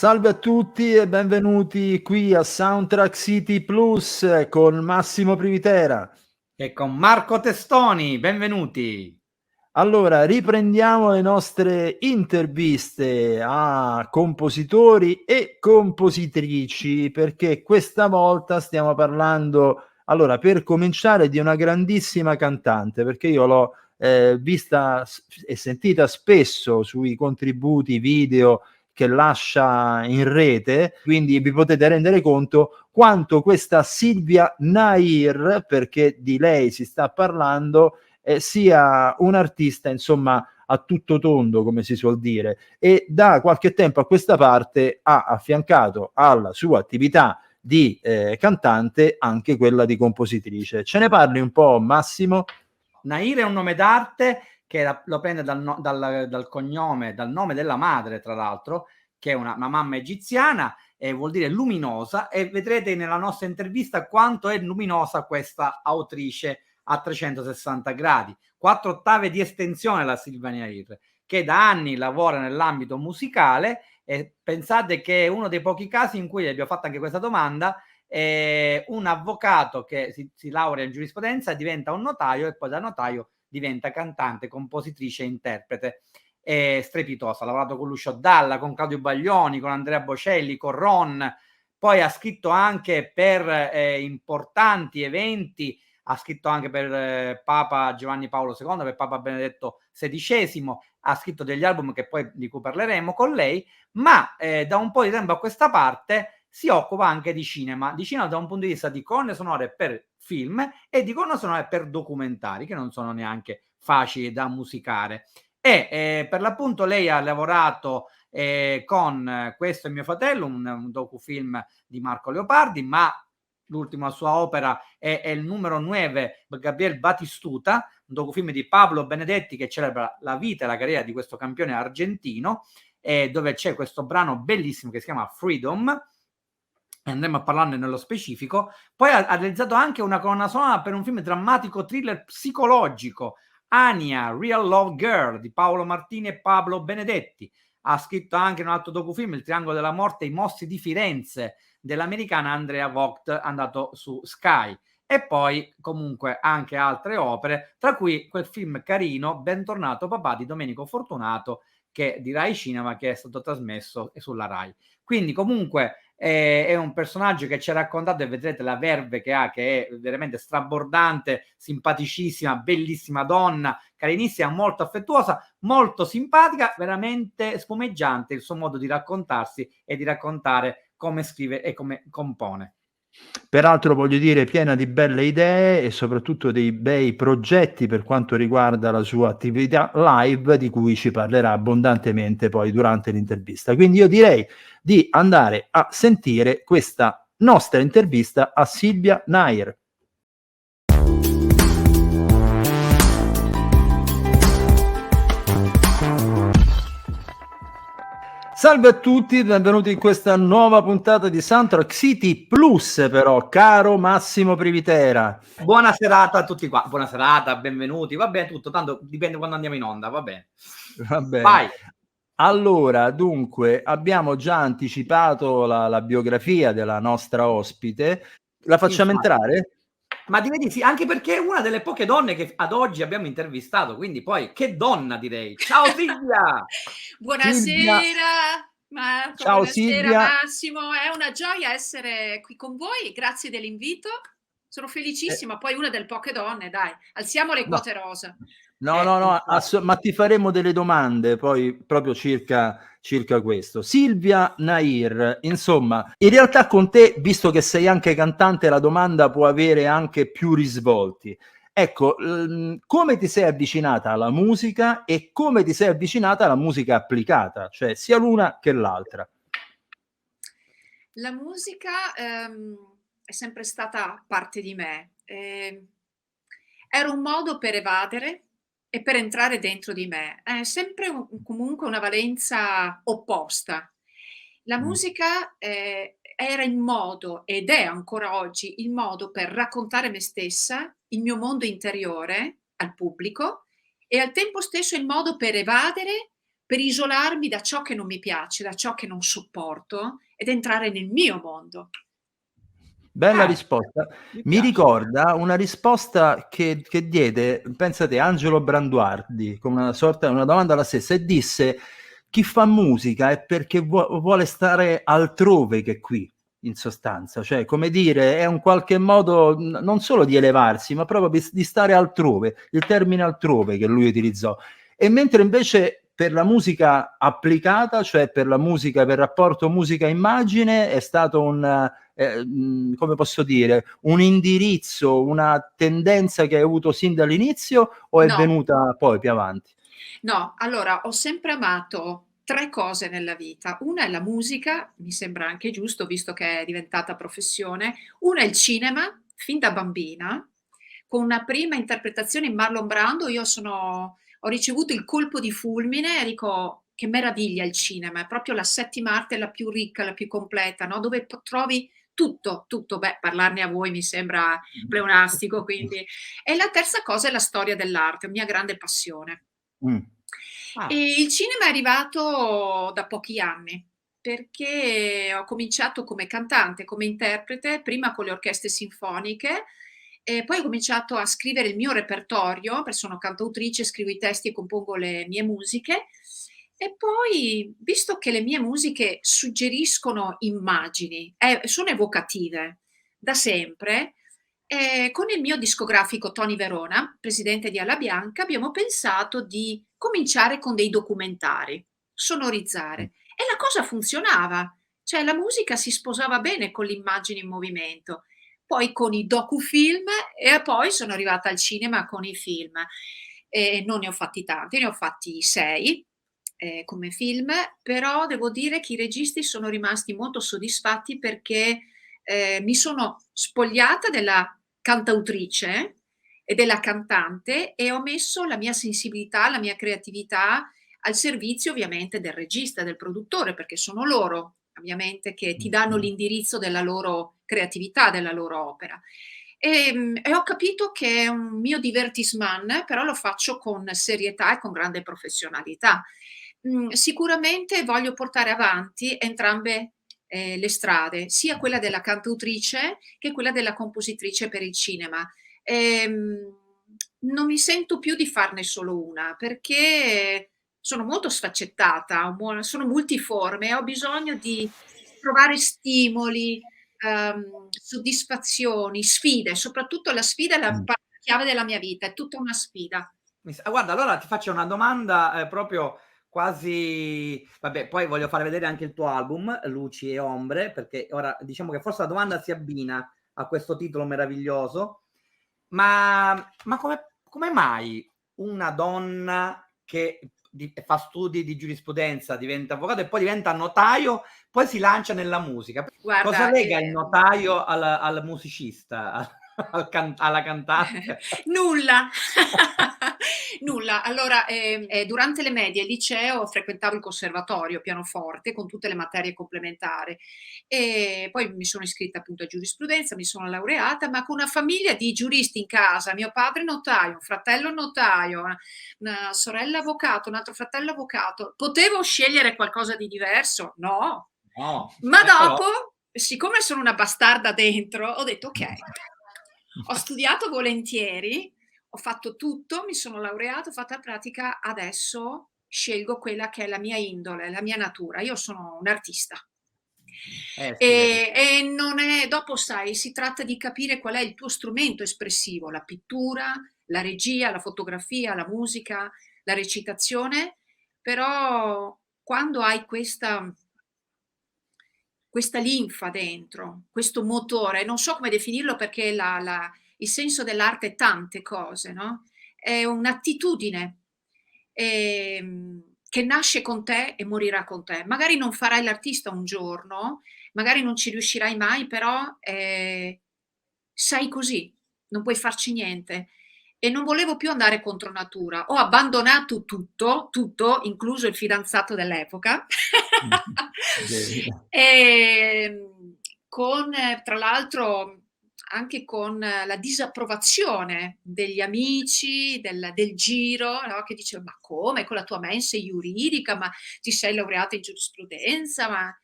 Salve a tutti e benvenuti qui a Soundtrack City Plus con Massimo Privitera. E con Marco Testoni, benvenuti. Allora, riprendiamo le nostre interviste a compositori e compositrici, perché questa volta stiamo parlando, allora, per cominciare, di una grandissima cantante, perché io l'ho vista e sentita spesso sui contributi video che lascia in rete, quindi vi potete rendere conto quanto questa Silvia Nair, perché di lei si sta parlando, sia un artista, insomma, a tutto tondo, come si suol dire, e da qualche tempo a questa parte ha affiancato alla sua attività di cantante anche quella di compositrice. Ce ne parli un po', Massimo? Nair è un nome d'arte che lo prende dal cognome, dal nome della madre, tra l'altro, che è una mamma egiziana, e vuol dire luminosa, e vedrete nella nostra intervista quanto è luminosa questa autrice a 360 gradi. 4 ottave di estensione la Silvia Nair, che da anni lavora nell'ambito musicale, e pensate che è uno dei pochi casi in cui abbiamo fatto anche questa domanda. Un avvocato che si laurea in giurisprudenza diventa un notaio e poi da notaio diventa cantante, compositrice e interprete. È strepitosa, ha lavorato con Lucio Dalla, con Claudio Baglioni, con Andrea Bocelli, con Ron, poi ha scritto anche per importanti eventi, ha scritto anche per Papa Giovanni Paolo II, per Papa Benedetto XVI, ha scritto degli album che poi di cui parleremo con lei, ma da un po' di tempo a questa parte si occupa anche di cinema da un punto di vista di colonne sonore per film e di colonne sonore per documentari, che non sono neanche facili da musicare. E per l'appunto lei ha lavorato con Questo è mio fratello, un docufilm di Marco Leopardi, ma l'ultima sua opera è il numero 9 Gabriel Batistuta, un docufilm di Pablo Benedetti che celebra la vita e la carriera di questo campione argentino, dove c'è questo brano bellissimo che si chiama Freedom, e andremo a parlarne nello specifico. Poi ha realizzato anche una colonna sonora per un film drammatico thriller psicologico, Ania, Real Love Girl, di Paolo Martini e Pablo Benedetti. Ha scritto anche un altro docufilm, Il triangolo della morte, I mostri di Firenze, dell'americana Andrea Vogt, andato su Sky. E poi comunque anche altre opere, tra cui quel film carino, Bentornato papà, di Domenico Fortunato, che di Rai Cinema, che è stato trasmesso sulla Rai. Quindi comunque è un personaggio che ci ha raccontato, e vedrete la verve che ha, che è veramente strabordante, simpaticissima, bellissima donna, carinissima, molto affettuosa, molto simpatica, veramente spumeggiante il suo modo di raccontarsi e di raccontare come scrive e come compone. Peraltro voglio dire piena di belle idee e soprattutto dei bei progetti per quanto riguarda la sua attività live, di cui ci parlerà abbondantemente poi durante l'intervista. Quindi io direi di andare a sentire questa nostra intervista a Silvia Nair. Salve a tutti, benvenuti in questa nuova puntata di Soundtrack City Plus, però, caro Massimo Privitera. Buona serata a tutti qua, buona serata, benvenuti, va bene tutto, tanto dipende quando andiamo in onda, va bene. Va bene. Vai. Allora, dunque, abbiamo già anticipato la biografia della nostra ospite. La facciamo Infatti. entrare? Ma direi di sì, anche perché è una delle poche donne che ad oggi abbiamo intervistato, quindi poi che donna, direi. Ciao Silvia! Silvia, Buonasera Marco, ciao buonasera Silvia. Massimo, è una gioia essere qui con voi, grazie dell'invito, sono felicissima, poi una delle poche donne, dai, alziamo le No. quote rosa. No, ma ti faremo delle domande poi proprio circa questo. Silvia Nair, insomma, in realtà con te, visto che sei anche cantante, la domanda può avere anche più risvolti. Ecco, come ti sei avvicinata alla musica e come ti sei avvicinata alla musica applicata, cioè sia l'una che l'altra? La musica è sempre stata parte di me, era un modo per evadere e per entrare dentro di me, è sempre comunque una valenza opposta. La musica era il modo, ed è ancora oggi, il modo per raccontare me stessa, il mio mondo interiore al pubblico, e al tempo stesso il modo per evadere, per isolarmi da ciò che non mi piace, da ciò che non sopporto ed entrare nel mio mondo. Bella risposta. Mi piace. ricorda una risposta che diede, pensa te, Angelo Branduardi, con una domanda alla stessa, e disse: chi fa musica è perché vuole stare altrove che qui, in sostanza. Cioè, come dire, è un qualche modo non solo di elevarsi, ma proprio di stare altrove, il termine altrove che lui utilizzò. E mentre invece per la musica applicata, cioè per la musica, per il rapporto musica-immagine, è stato come posso dire, un indirizzo, una tendenza che hai avuto sin dall'inizio, o è No. venuta poi più avanti? No, allora ho sempre amato 3 cose nella vita. Una è la musica, mi sembra anche giusto visto che è diventata professione. Una è il cinema, fin da bambina, con una prima interpretazione in Marlon Brando ho ricevuto il colpo di fulmine e dico: "Che meraviglia il cinema, è proprio la settima arte la più ricca, la più completa, no, dove trovi tutto, tutto". Beh, parlarne a voi mi sembra pleonastico, quindi. E la terza cosa è la storia dell'arte, mia grande passione. Ah. E il cinema è arrivato da pochi anni, perché ho cominciato come cantante, come interprete, prima con le orchestre sinfoniche, e poi ho cominciato a scrivere il mio repertorio, perché sono cantautrice, scrivo i testi e compongo le mie musiche. E poi, visto che le mie musiche suggeriscono immagini, sono evocative da sempre, con il mio discografico Tony Verona, presidente di Alla Bianca, abbiamo pensato di cominciare con dei documentari, sonorizzare. E la cosa funzionava, cioè la musica si sposava bene con l'immagine in movimento. Poi con i docufilm e poi sono arrivata al cinema con i film. Non ne ho fatti tanti, ne ho fatti 6 come film, però devo dire che i registi sono rimasti molto soddisfatti perché mi sono spogliata della cantautrice e della cantante e ho messo la mia sensibilità, la mia creatività al servizio ovviamente del regista, del produttore, perché sono loro, ovviamente, che ti danno l'indirizzo della loro creatività, della loro opera. E ho capito che è un mio divertissement, però lo faccio con serietà e con grande professionalità. Sicuramente voglio portare avanti entrambe le strade, sia quella della cantautrice che quella della compositrice per il cinema. Ehm, Non mi sento più di farne solo una, perché sono molto sfaccettata, sono multiforme e ho bisogno di trovare stimoli, soddisfazioni, sfide, soprattutto la sfida è la Mh. parola chiave della mia vita, è tutta una sfida. Guarda, allora ti faccio una domanda, proprio quasi vabbè, poi voglio fare vedere anche il tuo album, Luci e ombre, perché ora diciamo che forse la domanda si abbina a questo titolo meraviglioso. Ma come mai una donna che fa studi di giurisprudenza, diventa avvocato e poi diventa notaio, poi si lancia nella musica? Cosa Guarda, lega il notaio al musicista, alla cantante? nulla. Nulla. Allora, durante le medie, il liceo, frequentavo il conservatorio, pianoforte, con tutte le materie complementari. E poi mi sono iscritta appunto a giurisprudenza, mi sono laureata, ma con una famiglia di giuristi in casa, mio padre notaio, un fratello notaio, una sorella avvocato, un altro fratello avvocato. Potevo scegliere qualcosa di diverso? No. No, Ma però dopo, siccome sono una bastarda dentro, ho detto: "Okay". Ho studiato volentieri, ho fatto tutto, mi sono laureata, ho fatto la pratica, adesso scelgo quella che è la mia indole, la mia natura. Io sono un'artista. sì, vedi. E non è dopo sai, si tratta di capire qual è il tuo strumento espressivo, la pittura, la regia, la fotografia, la musica, la recitazione, però quando hai questa linfa dentro, questo motore, non so come definirlo perché il senso dell'arte è tante cose, no? È un'attitudine che nasce con te e morirà con te. Magari non farai l'artista un giorno, magari non ci riuscirai mai, però sei così, non puoi farci niente. E non volevo più andare contro natura. Ho abbandonato tutto, tutto, incluso il fidanzato dell'epoca. Bene. Ehm, con tra l'altro anche con la disapprovazione degli amici, del giro, no, che diceva: "Ma come? Con la tua mensa giuridica? Ma ti sei laureata in giurisprudenza? Ma"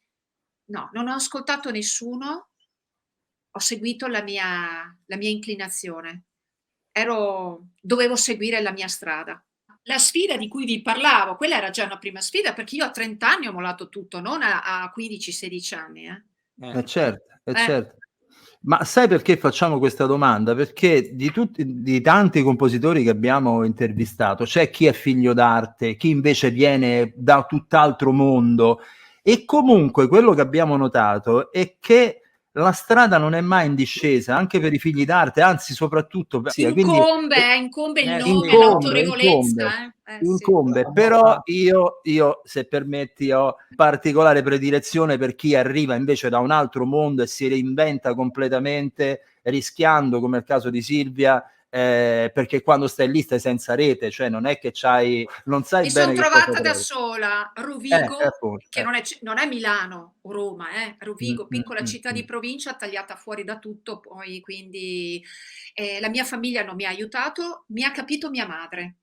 no, non ho ascoltato nessuno, ho seguito la mia inclinazione. Dovevo seguire la mia strada. La sfida di cui vi parlavo, quella era già una prima sfida, perché io a 30 anni ho mollato tutto, non a 15, 16 anni, eh. Certo, Eh. certo. Ma sai perché facciamo questa domanda? Perché di tanti compositori che abbiamo intervistato, c'è chi è figlio d'arte, chi invece viene da tutt'altro mondo, e comunque quello che abbiamo notato è che la strada non è mai in discesa, anche per i figli d'arte, anzi soprattutto quindi Incombe il nome, incombe, l'autorevolezza, sì. però io, se permetti, ho particolare predilezione per chi arriva invece da un altro mondo e si reinventa completamente, rischiando, come è il caso di Silvia, perché quando stai lì stai senza rete, cioè non è che non sai Mi son bene che cosa trovata da trovi. sola a Rovigo, Appunto, che non è Milano o Roma, Mm, Rovigo, mm, piccola mm, città mm. di provincia tagliata fuori da tutto, poi quindi, la mia famiglia non mi ha aiutato, mi ha capito mia madre.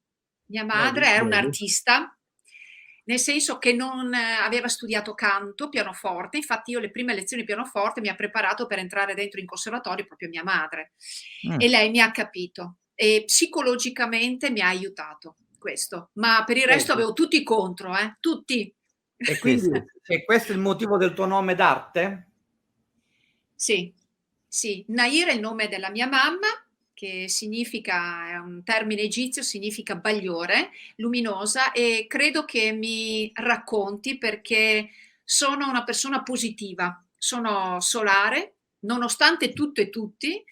Mia madre era Vedi? un'artista, nel senso che non aveva studiato canto, pianoforte, infatti io le prime lezioni di pianoforte mi ha preparato per entrare dentro in conservatorio proprio mia madre. Mm. E lei mi ha capito e psicologicamente mi ha aiutato, questo. Ma per il resto Vedi? avevo tutti contro, tutti. E Sì, quindi sì. e questo è il motivo del tuo nome d'arte? Sì, sì. Nair è il nome della mia mamma, che significa è un termine egizio, significa bagliore, luminosa, e credo che mi racconti perché sono una persona positiva, sono solare, nonostante tutto e tutti,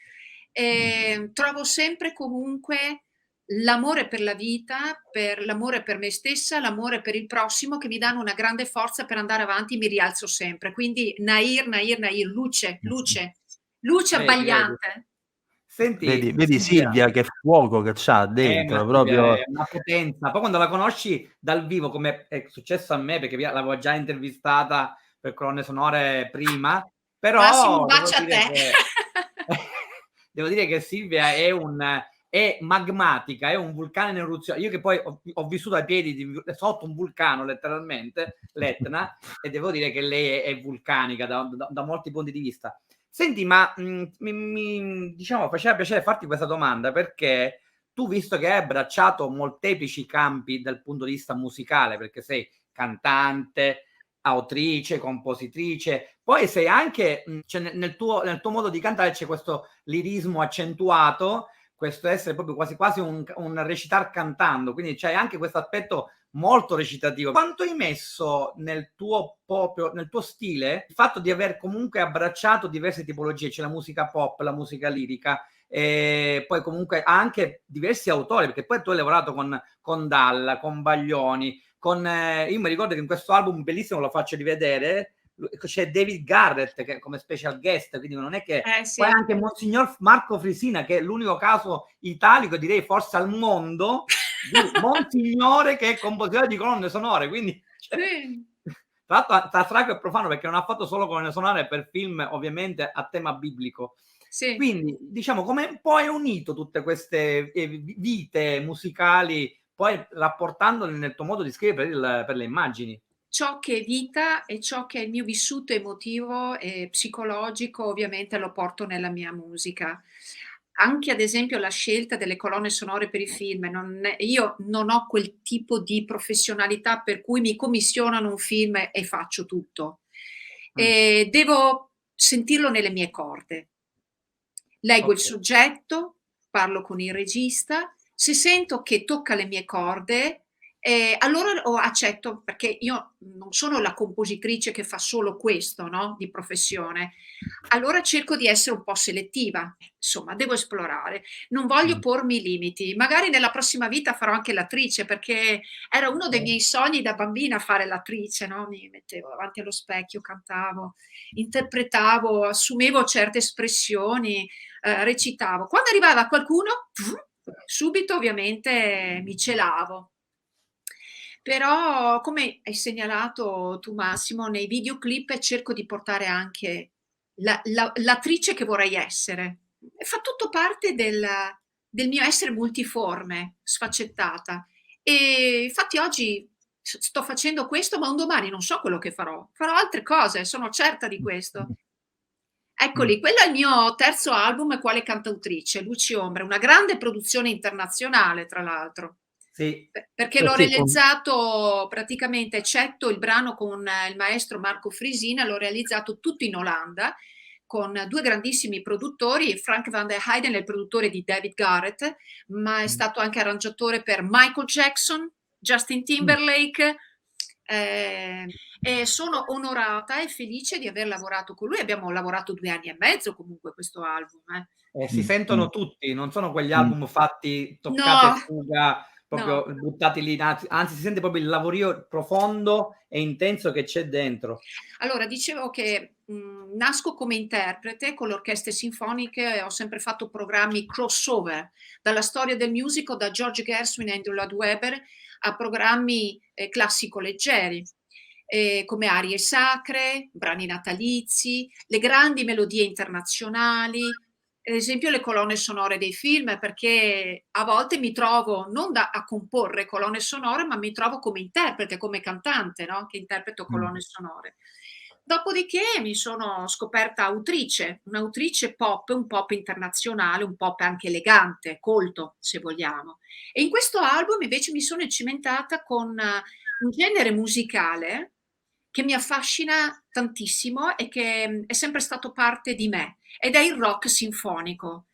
trovo sempre comunque l'amore per la vita, per l'amore per me stessa, l'amore per il prossimo che mi danno una grande forza per andare avanti, mi rialzo sempre. Quindi Nair, Nair, Nair, luce, luce, luce Vedi, vedi. abbagliante. Senti Vedi Silvia, Silvia che fuoco che c'ha ma dentro, Silvia proprio. è una potenza. Poi quando la conosci dal vivo, come è successo a me, perché l'avevo già intervistata per colonne sonore prima, Massimo, un però bacio a te. devo dire che Silvia è magmatica, è un vulcano in eruzione. Io che poi ho vissuto ai piedi sotto un vulcano, letteralmente, l'Etna, e devo dire che lei è vulcanica da molti punti di vista. Senti, ma diciamo, faceva piacere farti questa domanda perché tu, visto che hai abbracciato molteplici campi dal punto di vista musicale, perché sei cantante, autrice, compositrice, poi sei anche, cioè nel tuo modo di cantare c'è questo lirismo accentuato, questo essere proprio quasi quasi un recitar cantando, quindi c'hai anche questo aspetto molto recitativo. Quanto hai messo nel tuo stile il fatto di aver comunque abbracciato diverse tipologie, c'è la musica pop, la musica lirica, e poi comunque anche diversi autori, perché poi tu hai lavorato con Dalla, con Baglioni, io mi ricordo che in questo album bellissimo, lo faccio rivedere, c'è David Garrett che come special guest, quindi non è che Sì. poi anche Monsignor Marco Frisina, che è l'unico caso italico, direi forse al mondo, di Monsignore che è compositore di colonne sonore, quindi Sì. tra l'altro tra sacro e profano, perché non ha fatto solo colonne sonore per film ovviamente a tema biblico. Sì. Quindi diciamo come poi hai unito tutte queste vite musicali, poi rapportandole nel tuo modo di scrivere per le immagini. Ciò che è vita e ciò che è il mio vissuto emotivo e psicologico, ovviamente lo porto nella mia musica. Anche ad esempio la scelta delle colonne sonore per i film, io non ho quel tipo di professionalità per cui mi commissionano un film e faccio tutto. Devo sentirlo nelle mie corde. Leggo il Okay. soggetto, parlo con il regista, se sento che tocca le mie corde, allora accetto, perché io non sono la compositrice che fa solo questo, no, di professione. Allora cerco di essere un po' selettiva, insomma devo esplorare, non voglio pormi limiti. Magari nella prossima vita farò anche l'attrice, perché era uno dei miei sogni da bambina fare l'attrice, no, mi mettevo davanti allo specchio, cantavo, interpretavo, assumevo certe espressioni, recitavo. Quando arrivava qualcuno, subito ovviamente mi celavo. Però, come hai segnalato tu Massimo, nei videoclip cerco di portare anche l'attrice che vorrei essere. fa tutto parte del mio essere multiforme, sfaccettata. E infatti oggi sto facendo questo, ma un domani non so quello che farò. Farò altre cose, sono certa di questo. Mh. Eccoli, quello è il mio terzo album quale cantautrice, Luci Ombre, una grande produzione internazionale, tra l'altro. Sì. Perché l'ho Sì, con realizzato praticamente, eccetto il brano con il maestro Marco Frisina, l'ho realizzato tutto in Olanda con due grandissimi produttori. Frank van der Heyden è il produttore di David Garrett, ma è stato anche arrangiatore per Michael Jackson, Justin mh. Timberlake. E sono onorata e felice di aver lavorato con lui. Abbiamo lavorato 2 anni e mezzo comunque questo album. Si sentono tutti, non sono quegli Mh. album fatti toccata e No, fuga, proprio no. buttati lì, anzi si sente proprio il lavorio profondo e intenso che c'è dentro. Allora, dicevo che nasco come interprete con le orchestre sinfoniche, ho sempre fatto programmi crossover, dalla storia del musical, da George Gershwin e Andrew Lloyd Webber, a programmi classico leggeri, come arie sacre, brani natalizi, le grandi melodie internazionali, ad esempio le colonne sonore dei film, perché a volte mi trovo non a comporre colonne sonore, ma mi trovo come interprete, come cantante, no? Che interpreto colonne sonore. Dopodiché mi sono scoperta autrice, un'autrice pop, un pop internazionale, un pop anche elegante, colto, se vogliamo. E in questo album invece mi sono cimentata con un genere musicale che mi affascina tantissimo e che è sempre stato parte di me, ed è il rock sinfonico.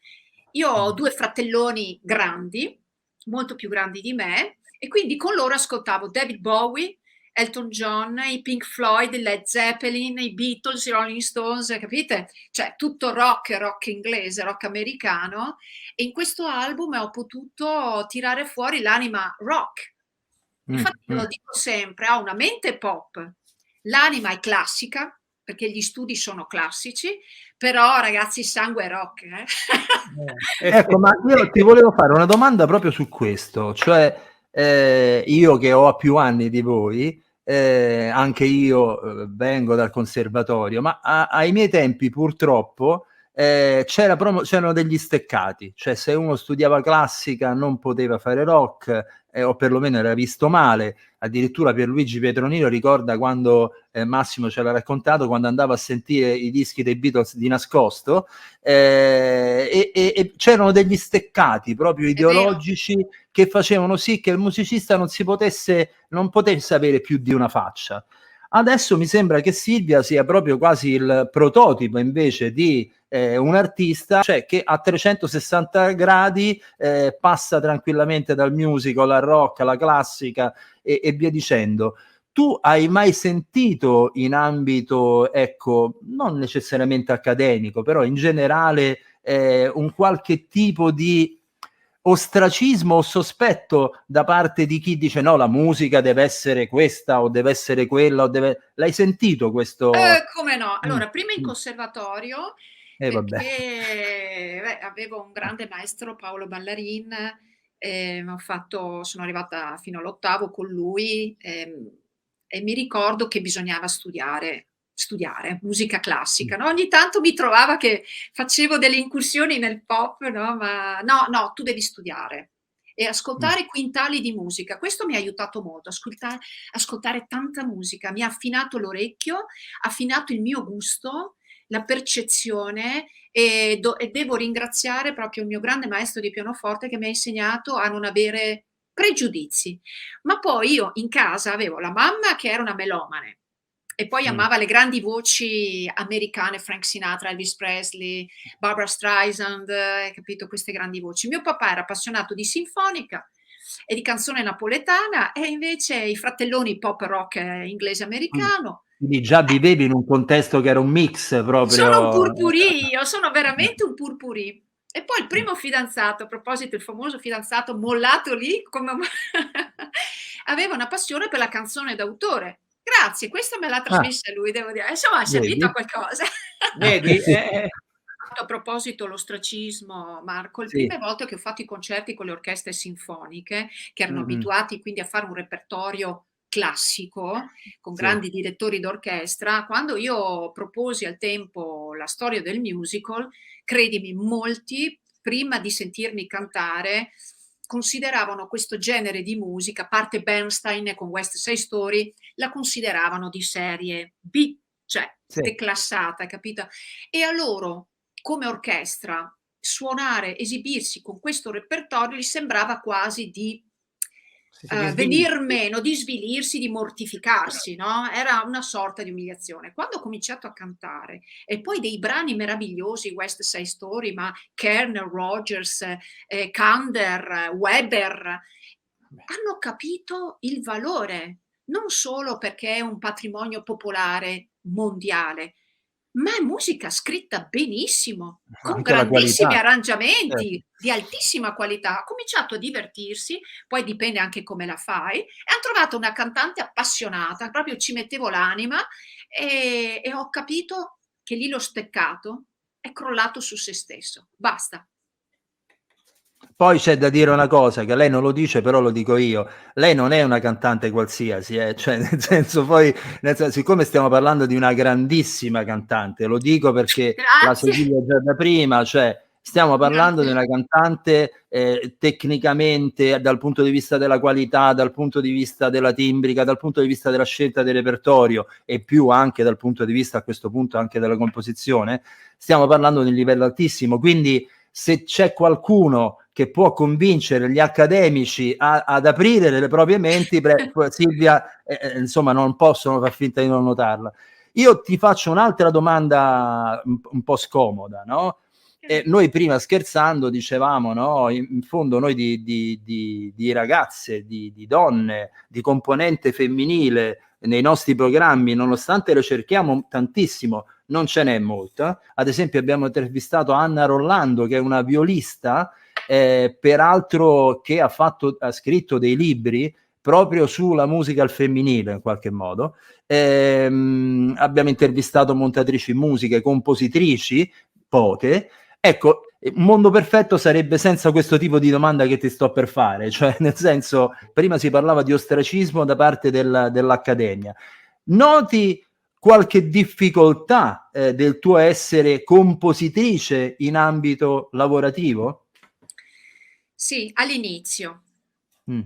Io ho 2 fratelloni grandi, molto più grandi di me, e quindi con loro ascoltavo David Bowie, Elton John, i Pink Floyd, i Led Zeppelin, i Beatles, i Rolling Stones, capite? Cioè tutto rock, rock inglese, rock americano, e in questo album ho potuto tirare fuori l'anima rock. Infatti io lo Mh. dico sempre, ho una mente pop, l'anima è classica, perché gli studi sono classici, però ragazzi il sangue è rock, eh? Ecco, ma io ti volevo fare una domanda proprio su questo, cioè io che ho più anni di voi, anche io vengo dal conservatorio, ma ai miei tempi purtroppo c'erano degli steccati, cioè se uno studiava classica non poteva fare rock, o perlomeno era visto male. Addirittura Pierluigi Petronilo ricorda quando Massimo ce l'ha raccontato, quando andava a sentire i dischi dei Beatles di nascosto, e c'erano degli steccati proprio È vero. ideologici che facevano sì che il musicista non potesse avere più di una faccia. Adesso mi sembra che Silvia sia proprio quasi il prototipo invece di un artista, cioè che a 360 gradi passa tranquillamente dal musical al rock alla classica e via dicendo. Tu hai mai sentito in ambito, ecco, non necessariamente accademico, però in generale un qualche tipo di ostracismo o sospetto da parte di chi dice no, la musica deve essere questa o deve essere quella o deve... L'hai sentito questo? Come no? Mm, Allora, prima in mm. conservatorio, Vabbè. perché avevo un grande maestro, Paolo Ballarin, sono arrivata fino all'ottavo con lui, e mi ricordo che bisognava studiare musica classica, no? Ogni tanto mi trovava che facevo delle incursioni nel pop, no? Ma no, no, tu devi studiare e Mm. ascoltare quintali di musica. Questo mi ha aiutato molto, ascoltare tanta musica, mi ha affinato l'orecchio, ha affinato il mio gusto, la percezione, e devo ringraziare proprio il mio grande maestro di pianoforte che mi ha insegnato a non avere pregiudizi. Ma poi io in casa avevo la mamma che era una melomane e poi Mm. amava le grandi voci americane, Frank Sinatra, Elvis Presley, Barbara Streisand, hai capito, queste grandi voci. Mio papà era appassionato di sinfonica e di canzone napoletana, e invece i fratelloni pop rock inglese americano. Quindi già vivevi in un contesto che era un mix Sono un proprio. purpurì, io sono veramente un purpurì. E poi il primo fidanzato, a proposito, il famoso fidanzato mollato lì, come aveva una passione per la canzone d'autore. Grazie, questa me l'ha Ah, trasmessa lui, devo dire. Insomma, è servito a vedi? qualcosa. Vedi? A proposito l'ostracismo, Marco, le Sì. prime volte che ho fatto i concerti con le orchestre sinfoniche, che erano Mm-mm. abituati quindi a fare un repertorio classico, con Sì. grandi direttori d'orchestra, quando io proposi al tempo la storia del musical, credimi, molti prima di sentirmi cantare consideravano questo genere di musica, a parte Bernstein con West Side Story, la consideravano di serie B, cioè Sì. declassata, capito? E a loro, come orchestra, suonare, esibirsi con questo repertorio gli sembrava quasi di venir meno, di svilirsi, di mortificarsi, no? Era una sorta di umiliazione. Quando ho cominciato a cantare, e poi dei brani meravigliosi, West Side Story, ma Kern, Rogers, Kander, Weber, hanno capito il valore, non solo perché è un patrimonio popolare mondiale, ma è musica scritta benissimo, con Anche la grandissimi qualità. arrangiamenti di altissima qualità. Ha cominciato a divertirsi, poi dipende anche come la fai, e han trovato una cantante appassionata, proprio ci mettevo l'anima e ho capito che lì lo steccato è crollato su se stesso. Basta. Poi c'è da dire una cosa, che lei non lo dice, però lo dico io. Lei non è una cantante qualsiasi, cioè nel senso poi, siccome stiamo parlando di una grandissima cantante, lo dico perché la Grazie. seguivo già da prima, cioè stiamo parlando di una cantante tecnicamente, dal punto di vista della qualità, dal punto di vista della timbrica, dal punto di vista della scelta del repertorio e più anche dal punto di vista a questo punto anche della composizione, stiamo parlando di un livello altissimo, quindi se c'è qualcuno che può convincere gli accademici ad aprire le proprie menti, Silvia, insomma, non possono far finta di non notarla. Io ti faccio un'altra domanda un po' scomoda, no? Noi prima scherzando dicevamo, no? In fondo noi di ragazze, di donne, di componente femminile nei nostri programmi, nonostante lo cerchiamo tantissimo, non ce n'è molta. Ad esempio abbiamo intervistato Anna Rollando, che è una violista, peraltro che ha scritto dei libri proprio sulla musica al femminile in qualche modo. Abbiamo intervistato montatrici musiche, compositrici, poche. Ecco, un mondo perfetto sarebbe senza questo tipo di domanda che ti sto per fare, cioè nel senso, prima si parlava di ostracismo da parte dell'accademia. Noti qualche difficoltà del tuo essere compositrice in ambito lavorativo? Sì, all'inizio. Mm.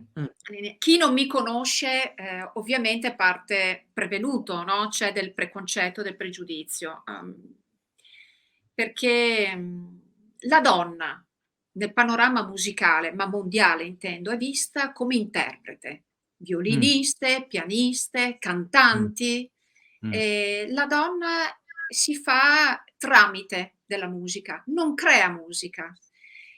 Chi non mi conosce ovviamente parte prevenuto, no? C'è del preconcetto, del pregiudizio, perché la donna nel panorama musicale, ma mondiale intendo, è vista come interprete, violiniste, pianiste, cantanti. La donna si fa tramite della musica, non crea musica.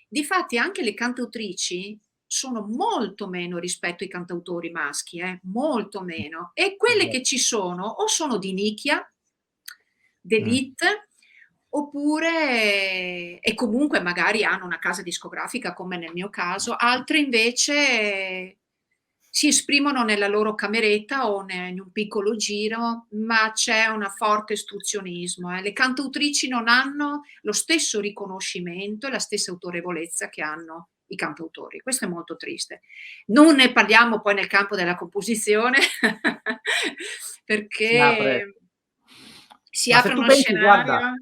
Difatti anche le cantautrici sono molto meno rispetto ai cantautori maschi, molto meno. E quelle che ci sono o sono di nicchia, d'élite, oppure e comunque magari hanno una casa discografica come nel mio caso, altre invece si esprimono nella loro cameretta o in un piccolo giro, ma c'è un forte ostruzionismo. Le cantautrici non hanno lo stesso riconoscimento e la stessa autorevolezza che hanno i cantautori. Questo è molto triste. Non ne parliamo poi nel campo della composizione perché si apre uno scenario. Guarda,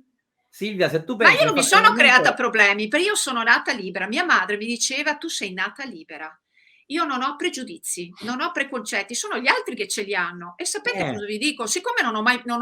Silvia, se tu Ma pensi, io non mi sono creata problemi, perché io sono nata libera. Mia madre mi diceva: tu sei nata libera. Io non ho pregiudizi, non ho preconcetti, sono gli altri che ce li hanno. E sapete cosa vi dico? Siccome non ho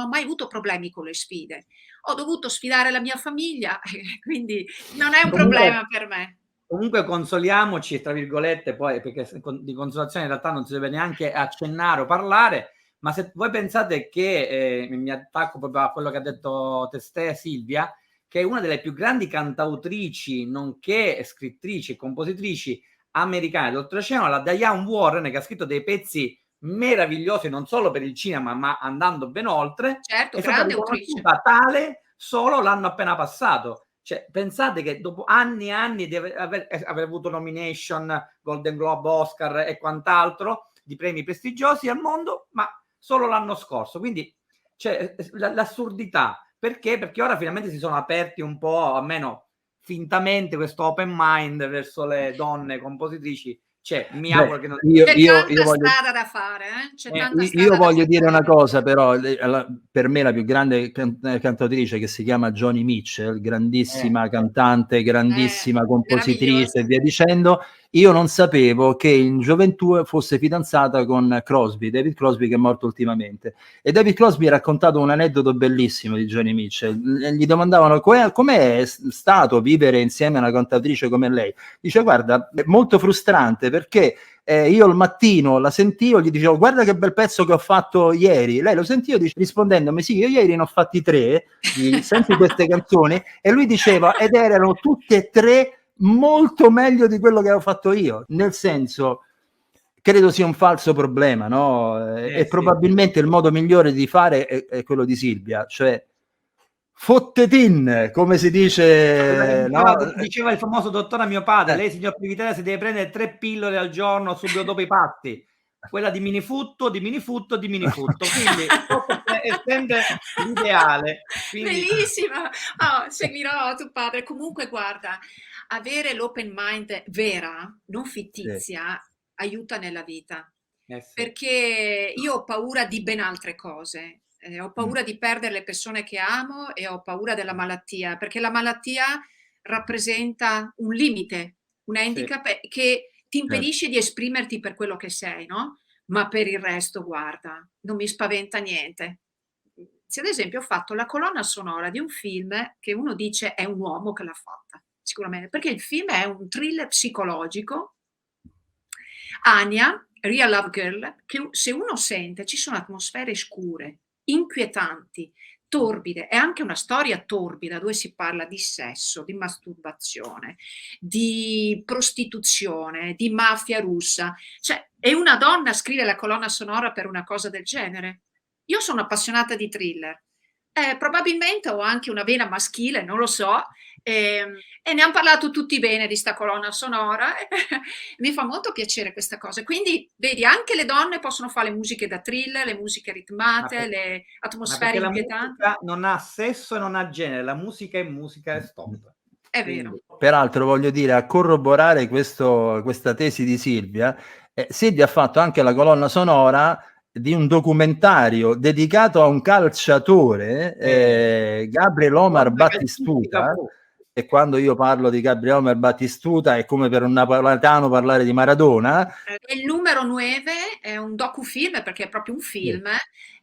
mai avuto problemi con le sfide, ho dovuto sfidare la mia famiglia, quindi non è un problema per me. Comunque consoliamoci, tra virgolette, poi, perché di consolazione in realtà non si deve neanche accennare o parlare, ma se voi pensate che, mi attacco proprio a quello che ha detto te, Silvia, che è una delle più grandi cantautrici, nonché scrittrici e compositrici americane d'oltreoceano, la Diane Warren, che ha scritto dei pezzi meravigliosi non solo per il cinema, ma andando ben oltre, certo, è stata riconosciuta tale solo l'anno appena passato. Cioè, pensate che dopo anni e anni di aver avuto nomination, Golden Globe, Oscar e quant'altro di premi prestigiosi al mondo, ma solo l'anno scorso. Quindi c'è l'assurdità. Perché? Perché ora finalmente si sono aperti un po', almeno fintamente, questo open mind verso le donne compositrici Cioè, mi Beh, auguro che non... C'è tanta voglio, strada da fare, c'è tanta io strada da voglio dire una fare. cosa, però per me la più grande cantautrice, che si chiama Joni Mitchell, grandissima cantante, grandissima compositrice e Meravigliosa. via dicendo, io non sapevo che in gioventù fosse fidanzata con Crosby, David Crosby, che è morto ultimamente. E David Crosby ha raccontato un aneddoto bellissimo di Joni Mitchell. Gli domandavano com'è stato vivere insieme a una cantautrice come lei. Dice: guarda, è molto frustrante, perché io al mattino la sentivo, gli dicevo: guarda che bel pezzo che ho fatto ieri. Lei lo sentiva rispondendomi: sì, io ieri ne ho fatti 3, senti queste canzoni, e lui diceva: ed erano tutte e 3 molto meglio di quello che avevo fatto io. Nel senso, credo sia un falso problema, no? E sì. probabilmente il modo migliore di fare è quello di Silvia, cioè fottetin, come si dice, no? Diceva il famoso dottore a mio padre: lei, signor Privitera, si deve prendere 3 pillole al giorno subito dopo i pasti, quella di minifutto, di minifutto, di minifutto. Quindi è sempre l'ideale. Quindi... Bellissima! Oh, seguirò tuo padre. Comunque, guarda, avere l'open mind vera, non fittizia, aiuta nella vita. sì. Perché io ho paura di ben altre cose. Ho paura di perdere le persone che amo e ho paura della malattia, perché la malattia rappresenta un limite, un handicap che ti impedisce di esprimerti per quello che sei, no? Ma per il resto, guarda, non mi spaventa niente. Se ad esempio ho fatto la colonna sonora di un film che uno dice è un uomo che l'ha fatta, sicuramente, perché il film è un thriller psicologico. Anya, Real Love Girl, che se uno sente ci sono atmosfere scure, inquietanti, torbide, è anche una storia torbida dove si parla di sesso, di masturbazione, di prostituzione, di mafia russa, cioè, e una donna scrive la colonna sonora per una cosa del genere. Io sono appassionata di thriller, probabilmente ho anche una vena maschile, non lo so, e ne hanno parlato tutti bene di sta colonna sonora. Mi fa molto piacere questa cosa. Quindi, vedi, anche le donne possono fare le musiche da thriller, le musiche ritmate, le atmosfere perché la inquietanti. musica non ha sesso e non ha genere, la musica è musica e stop. È Quindi... vero. Peraltro, voglio dire, a corroborare questa tesi di Silvia, Silvia ha fatto anche la colonna sonora di un documentario dedicato a un calciatore, Gabriel Omar Battistuta. E quando io parlo di Gabriel Omar Battistuta è come per un napoletano parlare di Maradona. Il numero 9 è un docufilm, perché è proprio un film.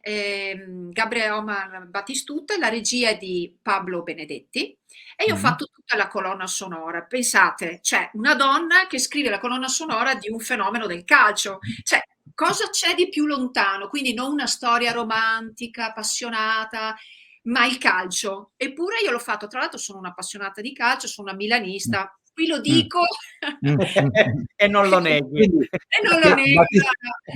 Gabriel Omar Battistuta, la regia è di Pablo Benedetti, e io ho fatto tutta la colonna sonora. Pensate, c'è una donna che scrive la colonna sonora di un fenomeno del calcio. Cioè, cosa c'è di più lontano? Quindi non una storia romantica, appassionata, ma il calcio. Eppure io l'ho fatto, tra l'altro sono un'appassionata di calcio, sono una milanista, qui lo dico. E non lo neghi. E non lo nego.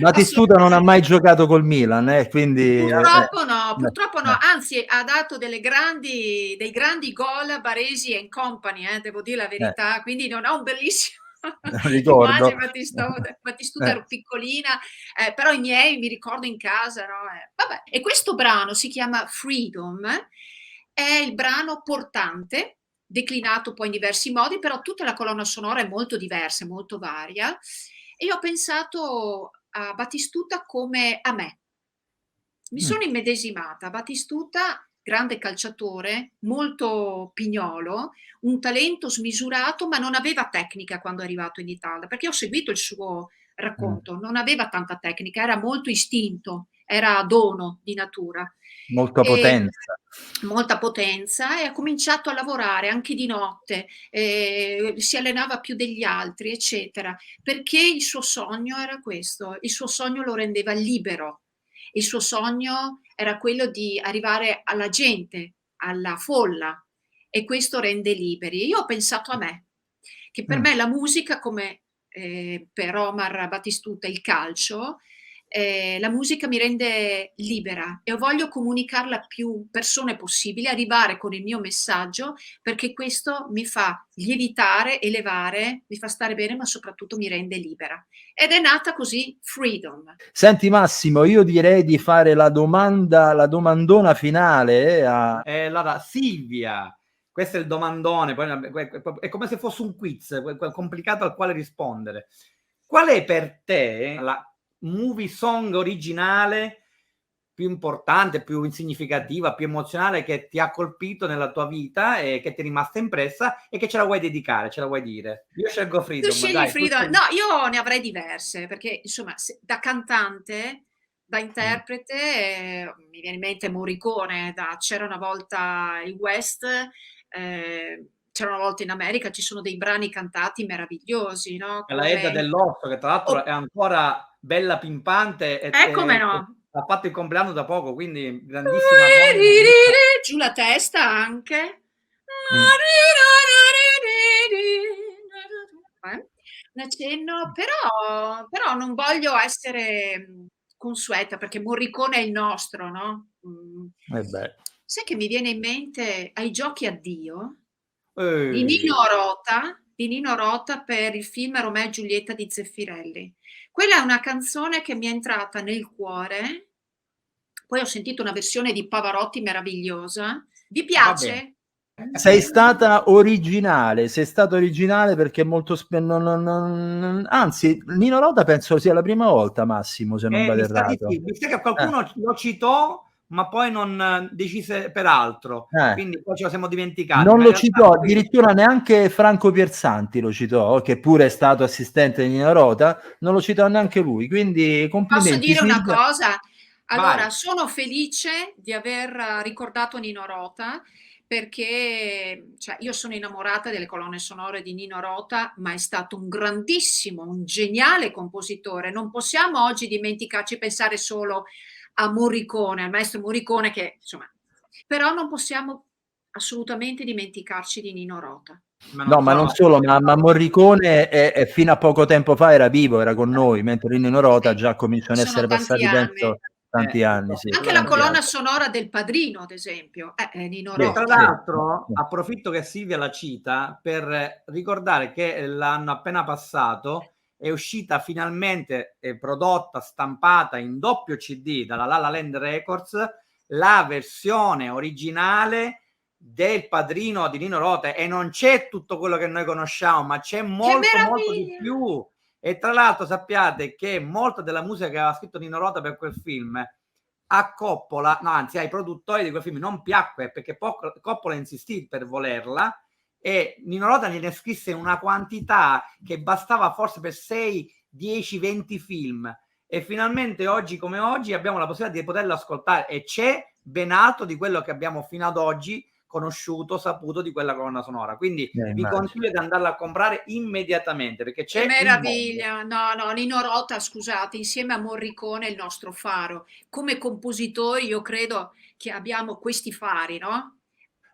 Battistuta non ha mai giocato col Milan, quindi... Purtroppo no, anzi ha dato dei grandi gol a Baresi e Company, devo dire la verità, quindi non ha un bellissimo ricordo. immagine. Battistuta ero piccolina, però i miei mi ricordo in casa, no? Vabbè. E questo brano si chiama Freedom, è il brano portante, declinato poi in diversi modi, però tutta la colonna sonora è molto diversa, molto varia, e io ho pensato a Battistuta come a me. Mi sono immedesimata. Battistuta, grande calciatore, molto pignolo, un talento smisurato, ma non aveva tecnica quando è arrivato in Italia, perché ho seguito il suo racconto, non aveva tanta tecnica, era molto istinto, era dono di natura. Molta potenza. Molta potenza, e ha cominciato a lavorare anche di notte, si allenava più degli altri, eccetera, perché il suo sogno era questo, il suo sogno lo rendeva libero, il suo sogno era quello di arrivare alla gente, alla folla, e questo rende liberi. Io ho pensato a me, che per me la musica, come per Omar Battistuta il calcio, la musica mi rende libera e voglio comunicarla a più persone possibile, arrivare con il mio messaggio, perché questo mi fa lievitare, elevare, mi fa stare bene, ma soprattutto mi rende libera. Ed è nata così Freedom. Senti Massimo, io direi di fare la domandona finale allora, Silvia, questo è il domandone, poi è come se fosse un quiz complicato al quale rispondere. qual è per te la movie song originale più importante, più significativa, più emozionale che ti ha colpito nella tua vita e che ti è rimasta impressa e che ce la vuoi dedicare, ce la vuoi dire? Io scelgo Tu Freedom, scegli dai. Freedom. No, io ne avrei diverse, perché insomma, da cantante, da interprete, mi viene in mente Morricone, da C'era una volta il West, C'era una volta in America, ci sono dei brani cantati meravigliosi, no? La Edda Come dell'Orso, che tra l'altro è ancora bella pimpante come no? ha fatto il compleanno da poco, quindi grandissima donna. Giù la testa anche. Un accenno, però non voglio essere consueta, perché Morricone è il nostro, no? Sai che mi viene in mente Ai giochi addio di Nino Rota per il film Romeo e Giulietta di Zeffirelli. Quella è una canzone che mi è entrata nel cuore. Poi ho sentito una versione di Pavarotti meravigliosa. Vi piace? Sei stata originale perché molto anzi, Nino Rota penso sia la prima volta, Massimo, se non vado errato. Mi sa che qualcuno lo citò, ma poi non decise per altro, quindi poi ce lo siamo dimenticati. Non lo citò addirittura neanche Franco Piersanti, lo citò, che pure è stato assistente di Nino Rota, non lo citò neanche lui, quindi complimenti. Posso dire Silvia. una cosa? Allora, sono felice di aver ricordato Nino Rota, perché io sono innamorata delle colonne sonore di Nino Rota, ma è stato un grandissimo, un geniale compositore. Non possiamo oggi dimenticarci, pensare solo a Morricone, al maestro Morricone, che insomma, però non possiamo assolutamente dimenticarci di Nino Rota. Ma non solo, ma Morricone è fino a poco tempo fa era vivo, era con noi, mentre Nino Rota già cominciano ad essere passati tanti anni. Sì. Anche la colonna sonora del Padrino, ad esempio, Nino Rota. Tra l'altro, approfitto che Silvia la cita per ricordare che l'anno appena passato è uscita finalmente, prodotta, stampata in doppio CD dalla La La Land Records, la versione originale del Padrino di Nino Rota, e non c'è tutto quello che noi conosciamo, ma c'è molto di più. E tra l'altro sappiate che molta della musica che aveva scritto Nino Rota per quel film a Coppola, no, anzi ai produttori di quel film non piacque, perché Coppola insistì per volerla e Nino Rota gliene scrisse una quantità che bastava forse per 6, 10, 20 film, e finalmente oggi come oggi abbiamo la possibilità di poterlo ascoltare, e c'è ben altro di quello che abbiamo fino ad oggi conosciuto, saputo di quella colonna sonora, quindi vi consiglio di andarla a comprare immediatamente, perché c'è. Che meraviglia. No, Nino Rota, scusate, insieme a Morricone è il nostro faro. Come compositori io credo che abbiamo questi fari, no?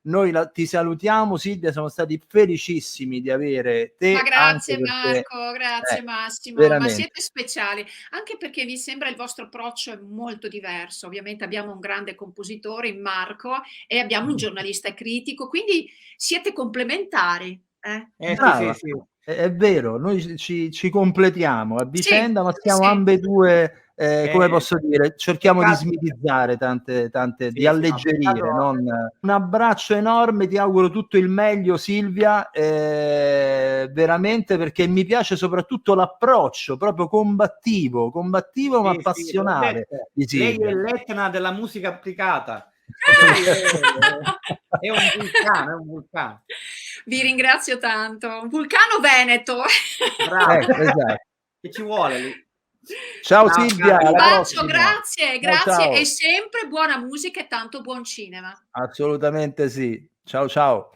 Noi ti salutiamo, Silvia, siamo stati felicissimi di avere te. Ma grazie Marco, grazie Massimo, ma siete speciali, anche perché mi sembra il vostro approccio è molto diverso. Ovviamente abbiamo un grande compositore in Marco e abbiamo un giornalista critico, quindi siete complementari. Sì. È vero, noi ci completiamo a vicenda, ma siamo ambedue, come posso dire, cerchiamo di smitizzare tante di alleggerire. Un abbraccio enorme, ti auguro tutto il meglio, Silvia, veramente, perché mi piace soprattutto l'approccio proprio combattivo ma appassionato di Silvia. Lei è l'Etna della musica applicata. È un vulcano. Vi ringrazio tanto. Un vulcano veneto. Bravo. Che ci vuole lì. Ciao Silvia. Un bacio, grazie. Ciao. E sempre buona musica e tanto buon cinema. Assolutamente sì. Ciao. Ciao.